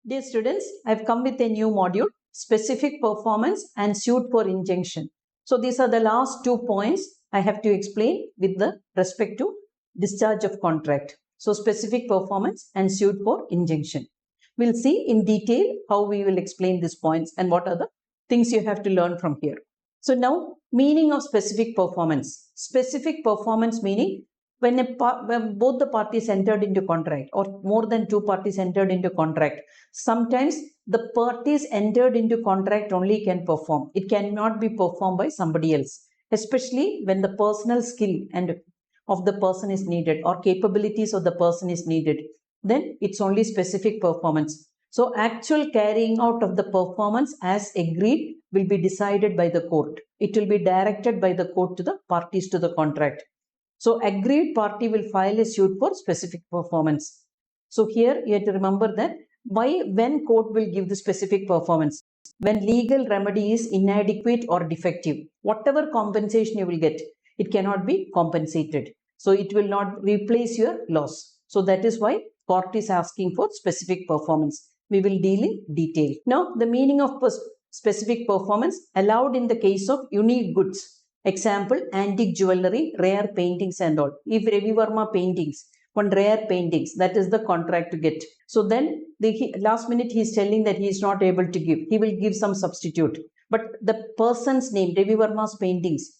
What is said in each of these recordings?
Dear students, I have come with a new module, specific performance and suit for injunction. So these are the last 2 points I have to explain with the respect to discharge of contract. So specific performance and suit for injunction. We'll see in detail how we will explain these points and what are the things you have to learn from here. So now, meaning of specific performance. Specific performance meaning when both the parties entered into contract or more than 2 parties entered into contract, sometimes the parties entered into contract only can perform. It cannot be performed by somebody else, especially when the personal skill and of the person is needed or capabilities of the person is needed. Then it's only specific performance. So actual carrying out of the performance as agreed will be decided by the court. It will be directed by the court to the parties to the contract. So agreed party will file a suit for specific performance. So here you have to remember that when court will give the specific performance, when legal remedy is inadequate or defective, whatever compensation you will get, it cannot be compensated. So it will not replace your loss. So that is why court is asking for specific performance. We will deal in detail. Now the meaning of specific performance allowed in the case of unique goods. Example, antique jewelry, rare paintings and all. If Ravi Verma paintings, one rare paintings, that is the contract to get. So then last minute he is telling that he is not able to give. He will give some substitute. But the person's name, Ravi Verma's paintings,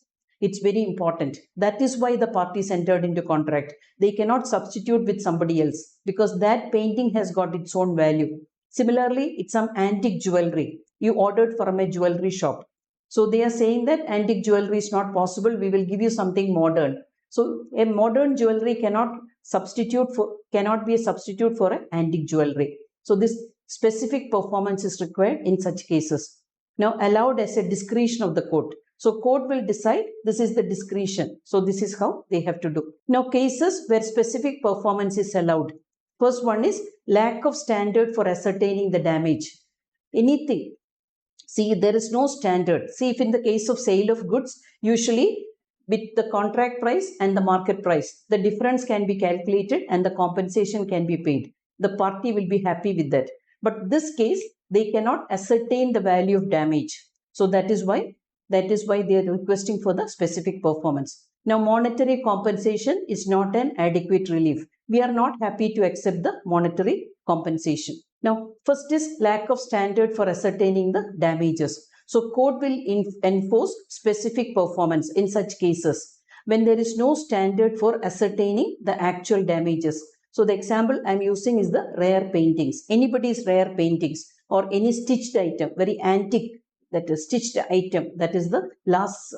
it's very important. That is why the parties entered into contract. They cannot substitute with somebody else because that painting has got its own value. Similarly, it's some antique jewelry. You ordered from a jewelry shop. So they are saying that antique jewelry is not possible. We will give you something modern. So a modern jewelry cannot be a substitute for an antique jewelry. So this specific performance is required in such cases. Now allowed as a discretion of the court. So court will decide this is the discretion. So this is how they have to do. Now cases where specific performance is allowed. First one is lack of standard for ascertaining the damage. Anything. See, there is no standard. See, if in the case of sale of goods, usually with the contract price and the market price, the difference can be calculated and the compensation can be paid. The party will be happy with that. But this case, they cannot ascertain the value of damage. So that is why they are requesting for the specific performance. Now, monetary compensation is not an adequate relief. We are not happy to accept the monetary compensation. Now, first is lack of standard for ascertaining the damages. So, court will enforce specific performance in such cases when there is no standard for ascertaining the actual damages. So, the example I am using is the rare paintings. Anybody's rare paintings or any stitched item, very antique, that is stitched item, that is the Last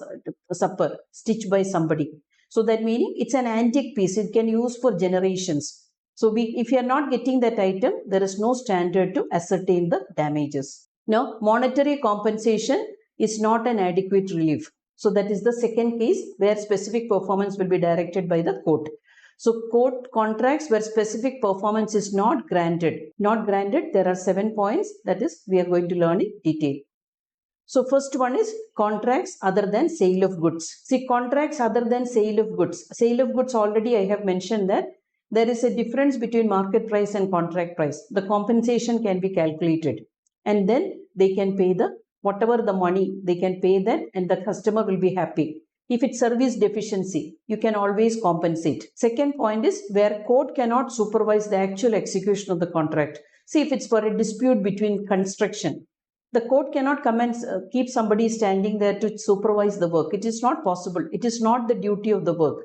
Supper, stitched by somebody. So, that meaning it's an antique piece. It can use for generations. So, if you are not getting that item, there is no standard to ascertain the damages. Now, monetary compensation is not an adequate relief. So, that is the second case where specific performance will be directed by the court. So, court contracts where specific performance is not granted. Not granted, there are 7 points that is we are going to learn in detail. So, first one is contracts other than sale of goods. See, contracts other than sale of goods. Sale of goods already I have mentioned that there is a difference between market price and contract price. The compensation can be calculated and then they can pay whatever the money, they can pay that and the customer will be happy. If it's service deficiency, you can always compensate. Second point is where court cannot supervise the actual execution of the contract. See, if it's for a dispute between construction, the court cannot come and keep somebody standing there to supervise the work. It is not possible. It is not the duty of the work.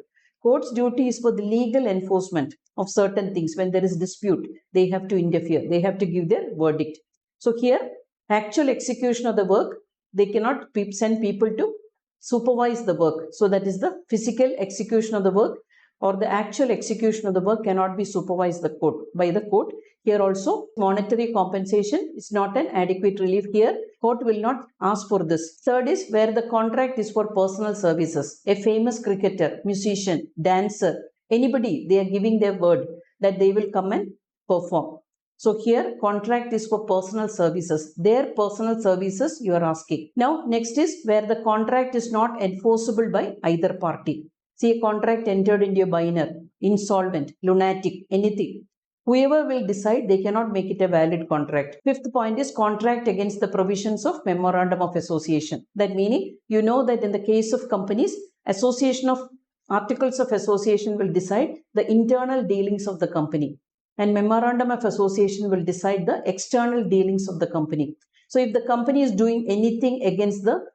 Court's duty is for the legal enforcement of certain things. When there is dispute, they have to interfere. They have to give their verdict. So here, actual execution of the work, they cannot send people to supervise the work. So that is the physical execution of the work or the actual execution of the work cannot be supervised by the court. Here also, monetary compensation is not an adequate relief. Here, court will not ask for this. Third is where the contract is for personal services. A famous cricketer, musician, dancer, anybody, they are giving their word that they will come and perform. So here, contract is for personal services. Their personal services you are asking. Now, next is where the contract is not enforceable by either party. See, a contract entered into a minor, insolvent, lunatic, anything. Whoever will decide, they cannot make it a valid contract. Fifth point is contract against the provisions of memorandum of association. That meaning, you know that in the case of companies, association of articles of association will decide the internal dealings of the company, and memorandum of association will decide the external dealings of the company. So if the company is doing anything against the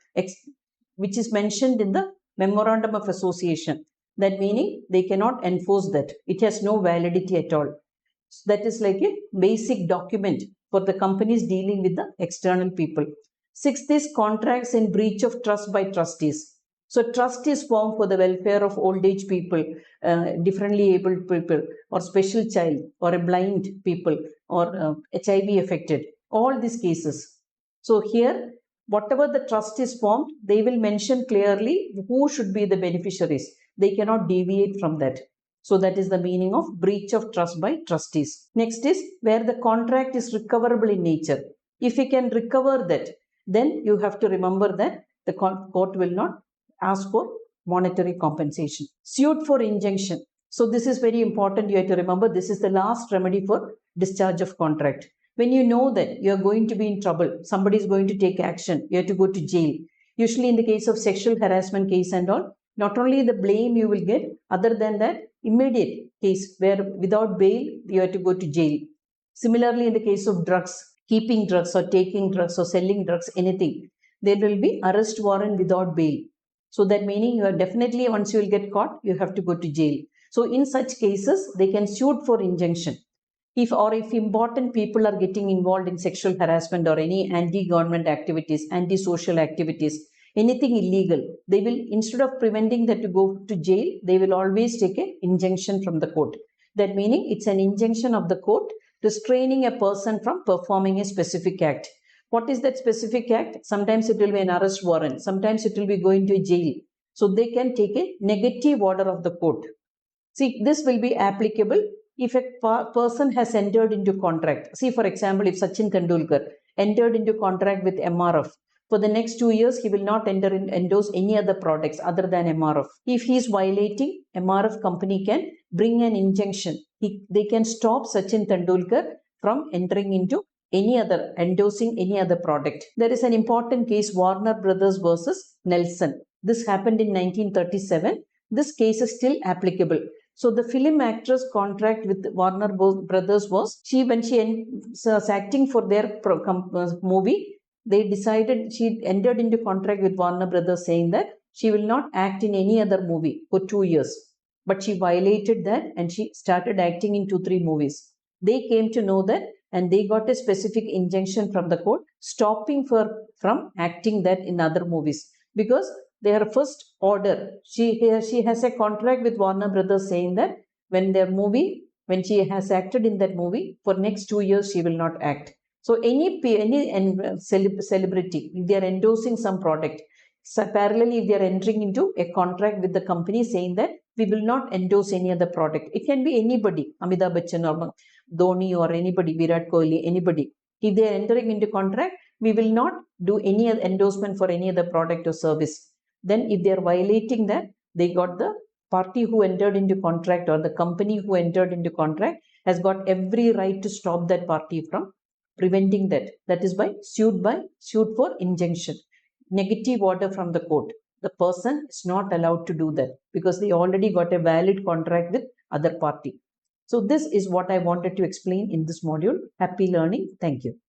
which is mentioned in the memorandum of association, that meaning they cannot enforce that. It has no validity at all. So that is like a basic document for the companies dealing with the external people. Sixth is contracts in breach of trust by trustees. So trust is formed for the welfare of old age people, differently abled people, or special child, or a blind people, or HIV affected. All these cases. So here, whatever the trust is formed, they will mention clearly who should be the beneficiaries. They cannot deviate from that. So that is the meaning of breach of trust by trustees. Next is where the contract is recoverable in nature. If you can recover that, then you have to remember that the court will not ask for monetary compensation. Suit for injunction. So this is very important. You have to remember this is the last remedy for discharge of contract. When you know that you are going to be in trouble, somebody is going to take action, you have to go to jail. Usually in the case of sexual harassment case and all, not only the blame you will get, other than that, immediate case where without bail, you have to go to jail. Similarly, in the case of drugs, keeping drugs or taking drugs or selling drugs, anything, there will be arrest warrant without bail. So that meaning you are definitely, once you will get caught, you have to go to jail. So in such cases, they can suit for injunction. If important people are getting involved in sexual harassment or any anti-government activities, anti-social activities, anything illegal, they will, instead of preventing that to go to jail, they will always take an injunction from the court. That meaning it's an injunction of the court restraining a person from performing a specific act. What is that specific act? Sometimes it will be an arrest warrant. Sometimes it will be going to jail. So they can take a negative order of the court. See, this will be applicable if a person has entered into contract. See, for example, if Sachin Tendulkar entered into contract with MRF, for the next 2 years, he will not endorse any other products other than MRF. If he is violating, MRF company can bring an injunction. They can stop Sachin Tendulkar from entering into endorsing any other product. There is an important case, Warner Brothers versus Nelson. This happened in 1937. This case is still applicable. So the film actress contract with Warner Brothers was, when she was acting for their movie, they decided, she entered into contract with Warner Brothers saying that she will not act in any other movie for 2 years. But she violated that and she started acting in 2-3 movies. They came to know that and they got a specific injunction from the court stopping her from acting that in other movies, because their first order, she has a contract with Warner Brothers saying that when she has acted in that movie, for next 2 years she will not act. So any celebrity, if they are endorsing some product, so parallelly if they are entering into a contract with the company saying that we will not endorse any other product. It can be anybody, Amitabh Bachchan or Dhoni or anybody, Virat Kohli, anybody. If they are entering into contract, we will not do any endorsement for any other product or service. Then if they are violating that, they got the party who entered into contract or the company who entered into contract has got every right to stop that party from preventing that. That is by suit for injunction. Negative order from the court. The person is not allowed to do that because they already got a valid contract with other party. So this is what I wanted to explain in this module. Happy learning. Thank you.